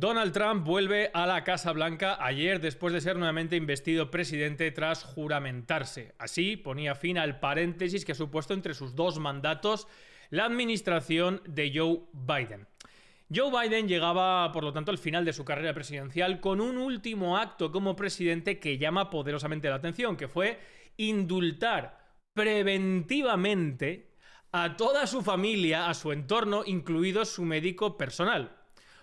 Donald Trump vuelve a la Casa Blanca ayer después de ser nuevamente investido presidente tras juramentarse. Así ponía fin al paréntesis que ha supuesto entre sus dos mandatos la administración de Joe Biden. Joe Biden llegaba, por lo tanto, al final de su carrera presidencial con un último acto como presidente que llama poderosamente la atención, que fue indultar preventivamente a toda su familia, a su entorno, incluido su médico personal.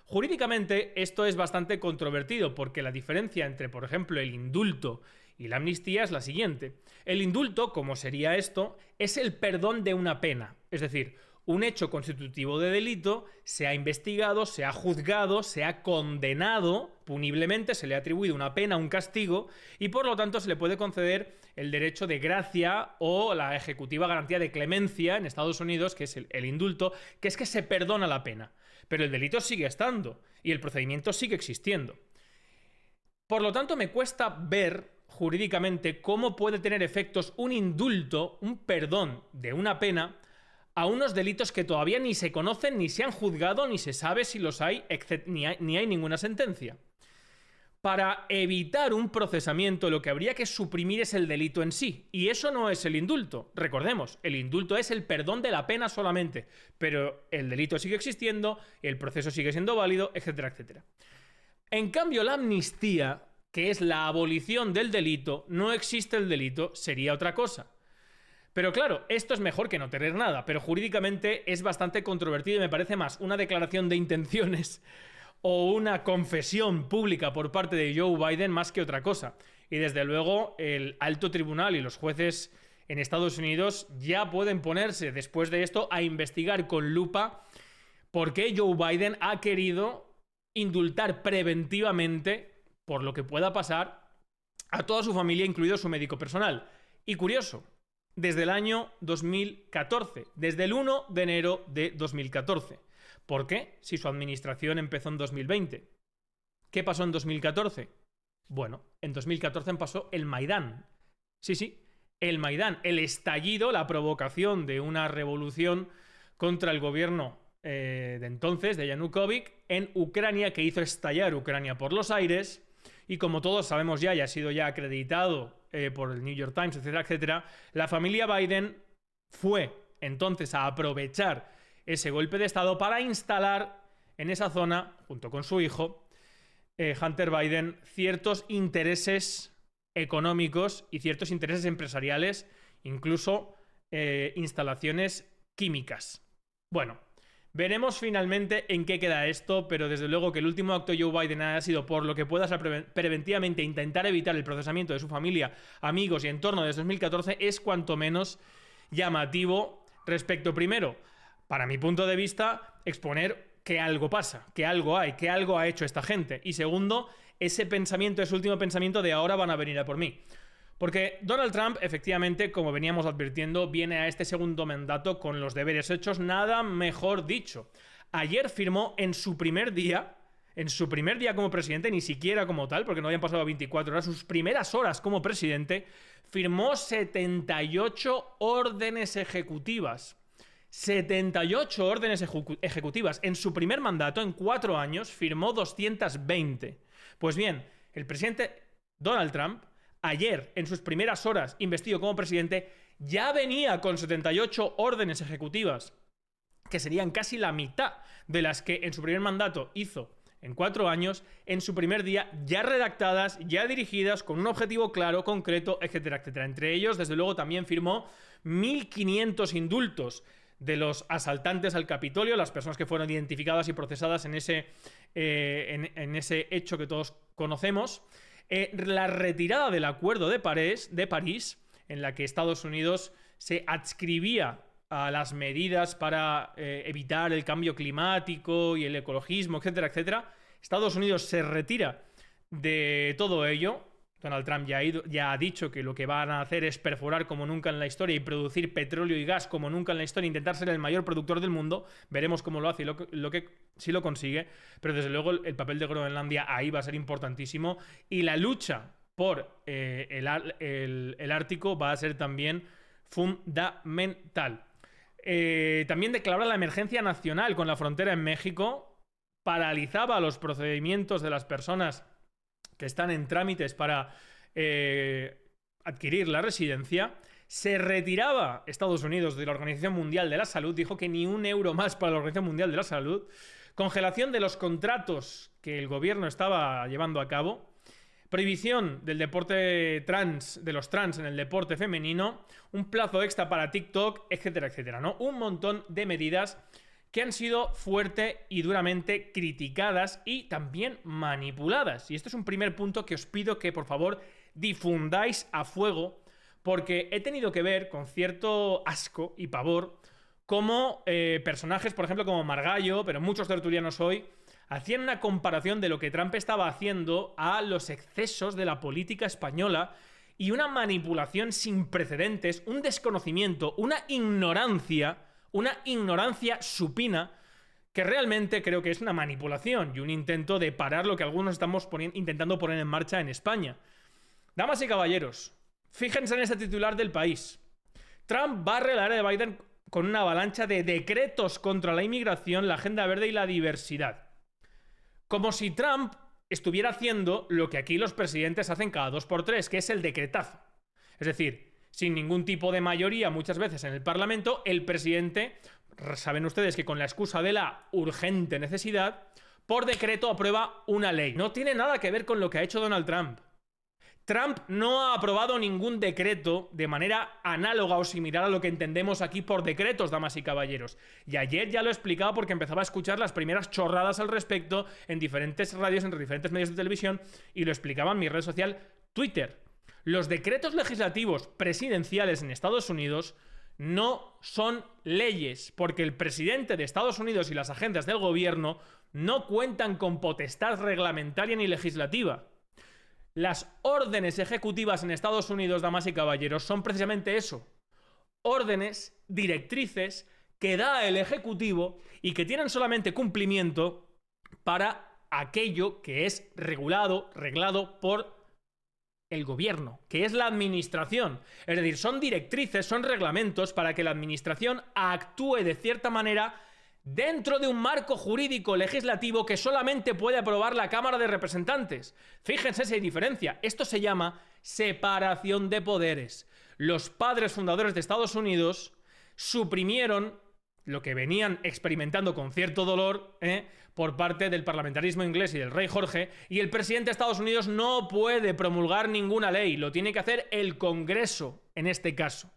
Jurídicamente esto es bastante controvertido porque la diferencia entre, por ejemplo, el indulto y la amnistía es la siguiente. El indulto, como sería esto, es el perdón de una pena, es decir, un hecho constitutivo de delito se ha investigado, se ha juzgado, se ha condenado puniblemente, se le ha atribuido una pena, un castigo, y por lo tanto se le puede conceder el derecho de gracia o la ejecutiva garantía de clemencia en Estados Unidos, que es el indulto, que es que se perdona la pena. Pero el delito sigue estando y el procedimiento sigue existiendo. Por lo tanto, me cuesta ver jurídicamente cómo puede tener efectos un indulto, un perdón de una pena, a unos delitos que todavía ni se conocen, ni se han juzgado, ni se sabe si los hay, ni hay ninguna sentencia. Para evitar un procesamiento, lo que habría que suprimir es el delito en sí. Y eso no es el indulto. Recordemos, el indulto es el perdón de la pena solamente. Pero el delito sigue existiendo, el proceso sigue siendo válido, etcétera, etcétera. En cambio, la amnistía, que es la abolición del delito, no existe el delito, sería otra cosa. Pero claro, esto es mejor que no tener nada, pero jurídicamente es bastante controvertido y me parece más una declaración de intenciones o una confesión pública por parte de Joe Biden más que otra cosa. Y desde luego el alto tribunal y los jueces en Estados Unidos ya pueden ponerse después de esto a investigar con lupa por qué Joe Biden ha querido indultar preventivamente, por lo que pueda pasar, a toda su familia, incluido su médico personal. Y curioso, desde el año 2014, desde el 1 de enero de 2014. ¿Por qué? Si su administración empezó en 2020. ¿Qué pasó en 2014? Bueno, en 2014 pasó el Maidán. Sí, el Maidán, el estallido, la provocación de una revolución contra el gobierno de entonces, de Yanukovych, en Ucrania, que hizo estallar Ucrania por los aires. Y como todos sabemos ya, y ha sido ya acreditado por el New York Times, etcétera, etcétera, la familia Biden fue entonces a aprovechar ese golpe de Estado para instalar en esa zona, junto con su hijo, Hunter Biden, ciertos intereses económicos y ciertos intereses empresariales, incluso instalaciones químicas. Bueno, veremos finalmente en qué queda esto, pero desde luego que el último acto de Joe Biden haya sido por lo que pueda ser preventivamente intentar evitar el procesamiento de su familia, amigos y entorno desde 2014 es cuanto menos llamativo respecto, primero, para mi punto de vista, exponer que algo pasa, que algo hay, que algo ha hecho esta gente. Y segundo, ese pensamiento, ese último pensamiento de ahora van a venir a por mí. Porque Donald Trump, efectivamente, como veníamos advirtiendo, viene a este segundo mandato con los deberes hechos, nada mejor dicho. Ayer firmó en su primer día como presidente, ni siquiera como tal, porque no habían pasado 24 horas, sus primeras horas como presidente, firmó 78 órdenes ejecutivas. 78 órdenes ejecutivas. En su primer mandato, en 4 años, firmó 220. Pues bien, el presidente Donald Trump, ayer, en sus primeras horas investido como presidente, ya venía con 78 órdenes ejecutivas, que serían casi la mitad de las que en su primer mandato hizo en 4 años, en su primer día, ya redactadas, ya dirigidas, con un objetivo claro, concreto, etcétera, etcétera. Entre ellos, desde luego, también firmó 1.500 indultos de los asaltantes al Capitolio, las personas que fueron identificadas y procesadas en ese hecho que todos conocemos. La retirada del Acuerdo de París, en la que Estados Unidos se adscribía a las medidas para evitar el cambio climático y el ecologismo, etcétera, etcétera. Estados Unidos se retira de todo ello. Donald Trump ya ha dicho que lo que van a hacer es perforar como nunca en la historia y producir petróleo y gas como nunca en la historia, intentar ser el mayor productor del mundo. Veremos cómo lo hace y si lo consigue, pero desde luego el papel de Groenlandia ahí va a ser importantísimo y la lucha por el Ártico va a ser también fundamental. También declara la emergencia nacional con la frontera en México paralizaba los procedimientos de las personas que están en trámites para adquirir la residencia. Se retiraba Estados Unidos de la Organización Mundial de la Salud, dijo que ni un euro más para la Organización Mundial de la Salud. Congelación de los contratos que el gobierno estaba llevando a cabo. Prohibición del deporte trans, de los trans en el deporte femenino. Un plazo extra para TikTok, etcétera, etcétera, ¿no? Un montón de medidas que han sido fuerte y duramente criticadas y también manipuladas. Y este es un primer punto que os pido que, por favor, difundáis a fuego, porque he tenido que ver con cierto asco y pavor cómo personajes, por ejemplo, como Margallo, pero muchos tertulianos hoy, hacían una comparación de lo que Trump estaba haciendo a los excesos de la política española y una manipulación sin precedentes, un desconocimiento, una ignorancia supina, que realmente creo que es una manipulación y un intento de parar lo que algunos estamos intentando poner en marcha en España. Damas y caballeros, fíjense en este titular del País. Trump barre la era de Biden con una avalancha de decretos contra la inmigración, la agenda verde y la diversidad. Como si Trump estuviera haciendo lo que aquí los presidentes hacen cada 2x3, que es el decretazo. Es decir, sin ningún tipo de mayoría muchas veces en el Parlamento, el presidente, saben ustedes que con la excusa de la urgente necesidad, por decreto aprueba una ley. No tiene nada que ver con lo que ha hecho Donald Trump. Trump no ha aprobado ningún decreto de manera análoga o similar a lo que entendemos aquí por decretos, damas y caballeros. Y ayer ya lo he explicado porque empezaba a escuchar las primeras chorradas al respecto en diferentes radios, en diferentes medios de televisión, y lo explicaba en mi red social Twitter. Los decretos legislativos presidenciales en Estados Unidos no son leyes, porque el presidente de Estados Unidos y las agencias del gobierno no cuentan con potestad reglamentaria ni legislativa. Las órdenes ejecutivas en Estados Unidos, damas y caballeros, son precisamente eso. Órdenes, directrices que da el Ejecutivo y que tienen solamente cumplimiento para aquello que es reglado por el gobierno, que es la administración. Es decir, son directrices, son reglamentos para que la administración actúe de cierta manera dentro de un marco jurídico legislativo que solamente puede aprobar la Cámara de Representantes. Fíjense si hay diferencia. Esto se llama separación de poderes. Los padres fundadores de Estados Unidos suprimieron lo que venían experimentando con cierto dolor por parte del parlamentarismo inglés y del rey Jorge, y el presidente de Estados Unidos no puede promulgar ninguna ley, lo tiene que hacer el Congreso en este caso.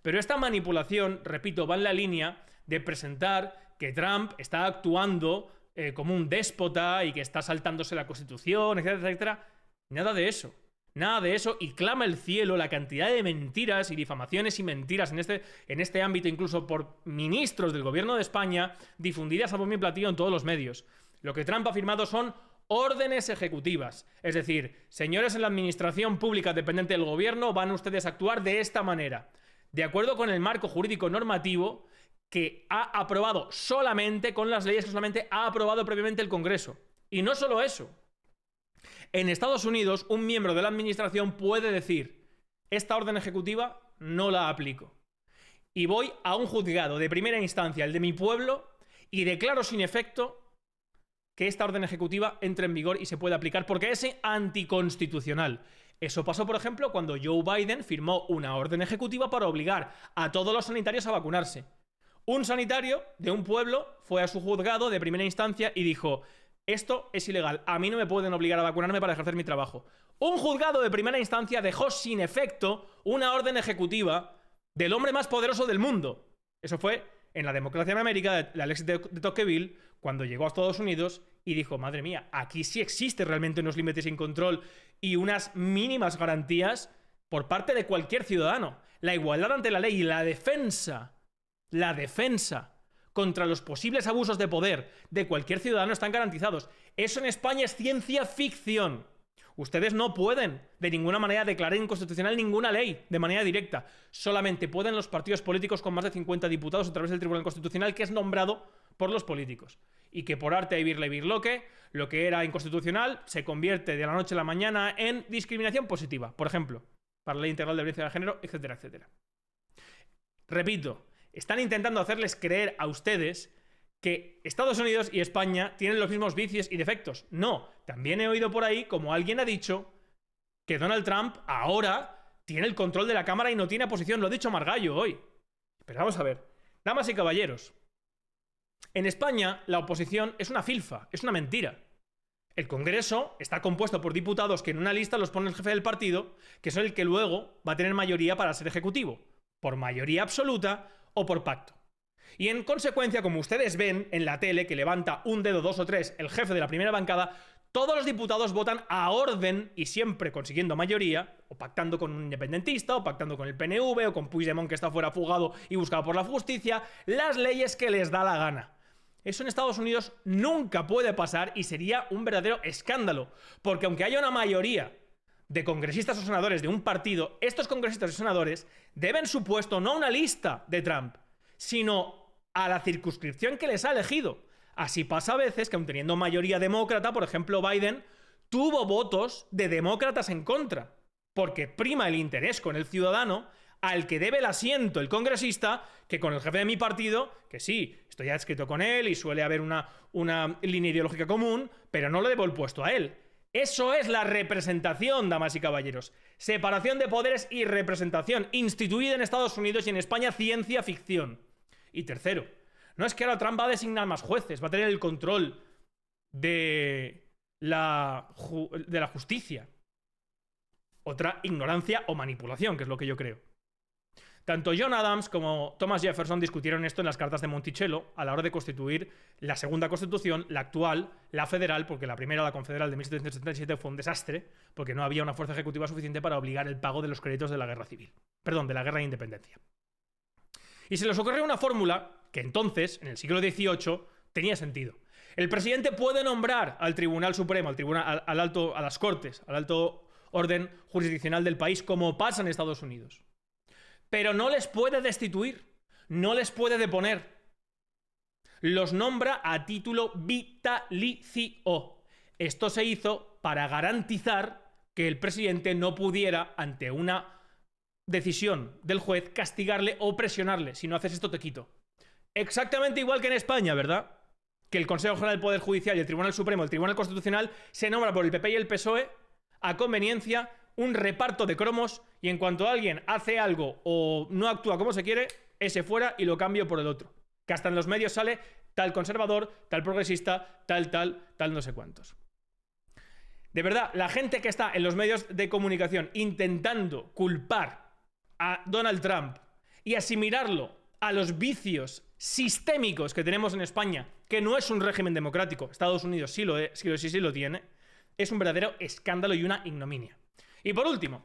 Pero esta manipulación, repito, va en la línea de presentar que Trump está actuando como un déspota y que está saltándose la Constitución, etcétera, etcétera. Nada de eso. Nada de eso, y clama el cielo la cantidad de mentiras y difamaciones y mentiras en este ámbito, incluso por ministros del gobierno de España, difundidas a bombo y platillo en todos los medios. Lo que Trump ha firmado son órdenes ejecutivas. Es decir, señores en la administración pública dependiente del gobierno, van ustedes a actuar de esta manera, de acuerdo con el marco jurídico normativo que ha aprobado solamente con las leyes que solamente ha aprobado previamente el Congreso. Y no solo eso. En Estados Unidos, un miembro de la administración puede decir: esta orden ejecutiva no la aplico. Y voy a un juzgado de primera instancia, el de mi pueblo, y declaro sin efecto que esta orden ejecutiva entre en vigor y se puede aplicar porque es anticonstitucional. Eso pasó, por ejemplo, cuando Joe Biden firmó una orden ejecutiva para obligar a todos los sanitarios a vacunarse. Un sanitario de un pueblo fue a su juzgado de primera instancia y dijo: esto es ilegal, a mí no me pueden obligar a vacunarme para ejercer mi trabajo. Un juzgado de primera instancia dejó sin efecto una orden ejecutiva del hombre más poderoso del mundo. Eso fue en la democracia en América, la Alexis de Tocqueville, cuando llegó a Estados Unidos y dijo: madre mía, aquí sí existe realmente unos límites sin control y unas mínimas garantías por parte de cualquier ciudadano. La igualdad ante la ley y la defensa contra los posibles abusos de poder de cualquier ciudadano están garantizados. Eso en España es ciencia ficción. Ustedes no pueden de ninguna manera declarar inconstitucional ninguna ley de manera directa. Solamente pueden los partidos políticos con más de 50 diputados a través del Tribunal Constitucional, que es nombrado por los políticos. Y que por arte de birla y birloque, lo que era inconstitucional se convierte de la noche a la mañana en discriminación positiva. Por ejemplo, para la ley integral de violencia de género, etcétera, etcétera. Repito, están intentando hacerles creer a ustedes que Estados Unidos y España tienen los mismos vicios y defectos. No, también he oído por ahí, como alguien ha dicho, que Donald Trump ahora tiene el control de la Cámara y no tiene oposición. Lo ha dicho Margallo hoy. Pero vamos a ver. Damas y caballeros, en España la oposición es una filfa, es una mentira. El Congreso está compuesto por diputados que en una lista los pone el jefe del partido, que es el que luego va a tener mayoría para ser ejecutivo, por mayoría absoluta o por pacto. Y en consecuencia, como ustedes ven en la tele, que levanta un dedo, dos o tres, el jefe de la primera bancada, todos los diputados votan a orden y siempre consiguiendo mayoría, o pactando con un independentista, o pactando con el PNV, o con Puigdemont que está fuera fugado y buscado por la justicia, las leyes que les da la gana. Eso en Estados Unidos nunca puede pasar y sería un verdadero escándalo, porque aunque haya una mayoría de congresistas o senadores de un partido, estos congresistas y senadores deben su puesto no a una lista de Trump, sino a la circunscripción que les ha elegido. Así pasa a veces que, aun teniendo mayoría demócrata, por ejemplo Biden, tuvo votos de demócratas en contra, porque prima el interés con el ciudadano al que debe el asiento el congresista, que con el jefe de mi partido, que sí, estoy adscrito con él y suele haber una línea ideológica común, pero no le debo el puesto a él. Eso es la representación, damas y caballeros. Separación de poderes y representación, instituida en Estados Unidos y en España ciencia ficción. Y tercero, no es que ahora Trump va a designar más jueces, va a tener el control de la justicia. Otra ignorancia o manipulación, que es lo que yo creo. Tanto John Adams como Thomas Jefferson discutieron esto en las cartas de Monticello a la hora de constituir la segunda constitución, la actual, la federal, porque la primera, la confederal de 1777, fue un desastre, porque no había una fuerza ejecutiva suficiente para obligar el pago de los créditos de la guerra civil. Perdón, de la guerra de independencia. Y se les ocurrió una fórmula que entonces, en el siglo XVIII, tenía sentido. El presidente puede nombrar al Tribunal Supremo, a las Cortes, al alto orden jurisdiccional del país, como pasa en Estados Unidos. Pero no les puede destituir, no les puede deponer. Los nombra a título vitalicio. Esto se hizo para garantizar que el presidente no pudiera, ante una decisión del juez, castigarle o presionarle. Si no haces esto, te quito. Exactamente igual que en España, ¿verdad? Que el Consejo General del Poder Judicial y el Tribunal Supremo, el Tribunal Constitucional, se nombra por el PP y el PSOE a conveniencia, un reparto de cromos, y en cuanto alguien hace algo o no actúa como se quiere, ese fuera y lo cambio por el otro. Que hasta en los medios sale tal conservador, tal progresista, tal no sé cuántos. De verdad, la gente que está en los medios de comunicación intentando culpar a Donald Trump y asimilarlo a los vicios sistémicos que tenemos en España, que no es un régimen democrático, Estados Unidos sí lo tiene, es un verdadero escándalo y una ignominia. Y por último,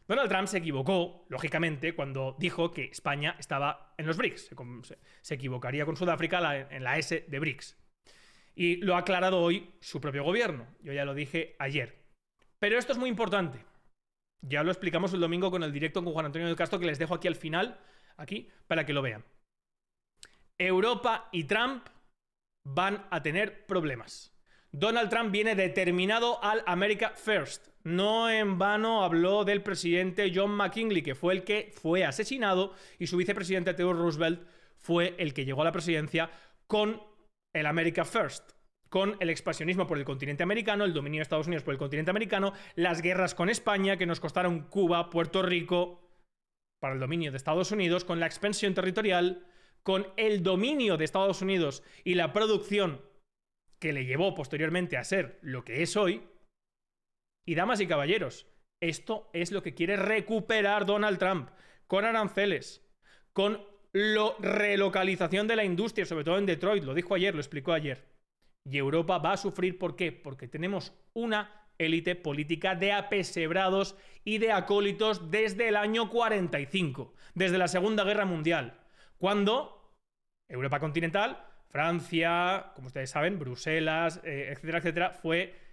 Donald Trump se equivocó, lógicamente, cuando dijo que España estaba en los BRICS. Se equivocaría con Sudáfrica en la S de BRICS. Y lo ha aclarado hoy su propio gobierno. Yo ya lo dije ayer. Pero esto es muy importante. Ya lo explicamos el domingo con el directo con Juan Antonio del Castro, que les dejo aquí al final, aquí, para que lo vean. Europa y Trump van a tener problemas. Donald Trump viene determinado al America First. No en vano habló del presidente John McKinley, que fue el que fue asesinado, y su vicepresidente Theodore Roosevelt fue el que llegó a la presidencia con el America First, con el expansionismo por el continente americano, el dominio de Estados Unidos por el continente americano, las guerras con España que nos costaron Cuba, Puerto Rico, para el dominio de Estados Unidos, con la expansión territorial, con el dominio de Estados Unidos y la producción que le llevó posteriormente a ser lo que es hoy. Y damas y caballeros, esto es lo que quiere recuperar Donald Trump, con aranceles, con relocalización de la industria, sobre todo en Detroit, lo dijo ayer, lo explicó ayer. Y Europa va a sufrir, ¿por qué? Porque tenemos una élite política de apesebrados y de acólitos desde el año 45, desde la Segunda Guerra Mundial, cuando Europa continental, Francia, como ustedes saben, Bruselas, etcétera, etcétera,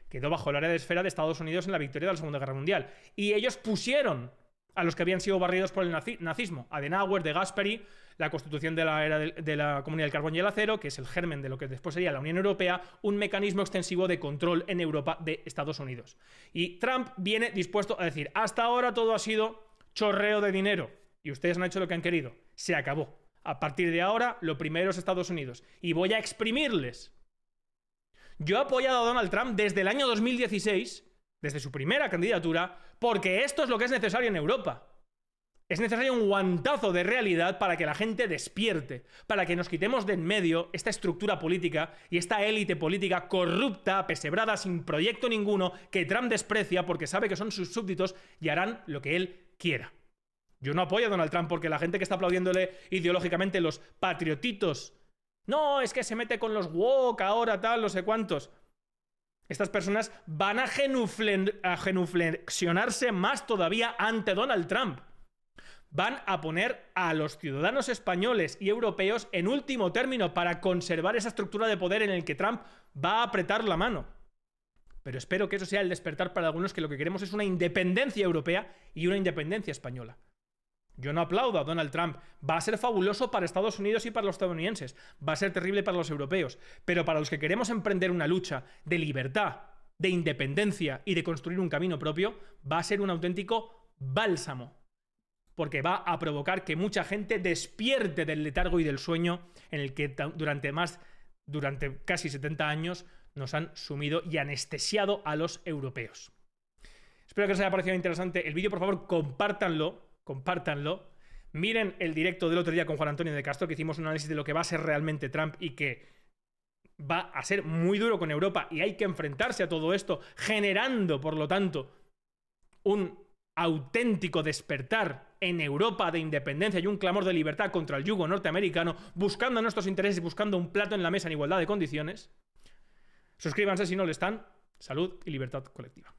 quedó bajo el área de esfera de Estados Unidos en la victoria de la Segunda Guerra Mundial. Y ellos pusieron a los que habían sido barridos por el nazismo, Adenauer, de Gasperi, la constitución de la era de la Comunidad del Carbón y el Acero, que es el germen de lo que después sería la Unión Europea, un mecanismo extensivo de control en Europa de Estados Unidos. Y Trump viene dispuesto a decir, hasta ahora todo ha sido chorreo de dinero y ustedes han hecho lo que han querido. Se acabó. A partir de ahora, lo primero es Estados Unidos. Y voy a exprimirles. Yo he apoyado a Donald Trump desde el año 2016, desde su primera candidatura, porque esto es lo que es necesario en Europa. Es necesario un guantazo de realidad para que la gente despierte, para que nos quitemos de en medio esta estructura política y esta élite política corrupta, apesebrada, sin proyecto ninguno, que Trump desprecia porque sabe que son sus súbditos y harán lo que él quiera. Yo no apoyo a Donald Trump porque la gente que está aplaudiéndole ideológicamente, los patriotitos, no, es que se mete con los woke ahora, tal, no sé cuántos. Estas personas van a genuflexionarse más todavía ante Donald Trump. Van a poner a los ciudadanos españoles y europeos en último término para conservar esa estructura de poder en el que Trump va a apretar la mano. Pero espero que eso sea el despertar para algunos, que lo que queremos es una independencia europea y una independencia española. Yo no aplaudo a Donald Trump. Va a ser fabuloso para Estados Unidos y para los estadounidenses. Va a ser terrible para los europeos. Pero para los que queremos emprender una lucha de libertad, de independencia y de construir un camino propio, va a ser un auténtico bálsamo. Porque va a provocar que mucha gente despierte del letargo y del sueño en el que durante casi 70 años nos han sumido y anestesiado a los europeos. Espero que os haya parecido interesante el vídeo. Por favor, compártanlo. Miren el directo del otro día con Juan Antonio de Castro, que hicimos un análisis de lo que va a ser realmente Trump y que va a ser muy duro con Europa, y hay que enfrentarse a todo esto, generando, por lo tanto, un auténtico despertar en Europa de independencia y un clamor de libertad contra el yugo norteamericano, buscando nuestros intereses y buscando un plato en la mesa en igualdad de condiciones. Suscríbanse si no lo están. Salud y libertad colectiva.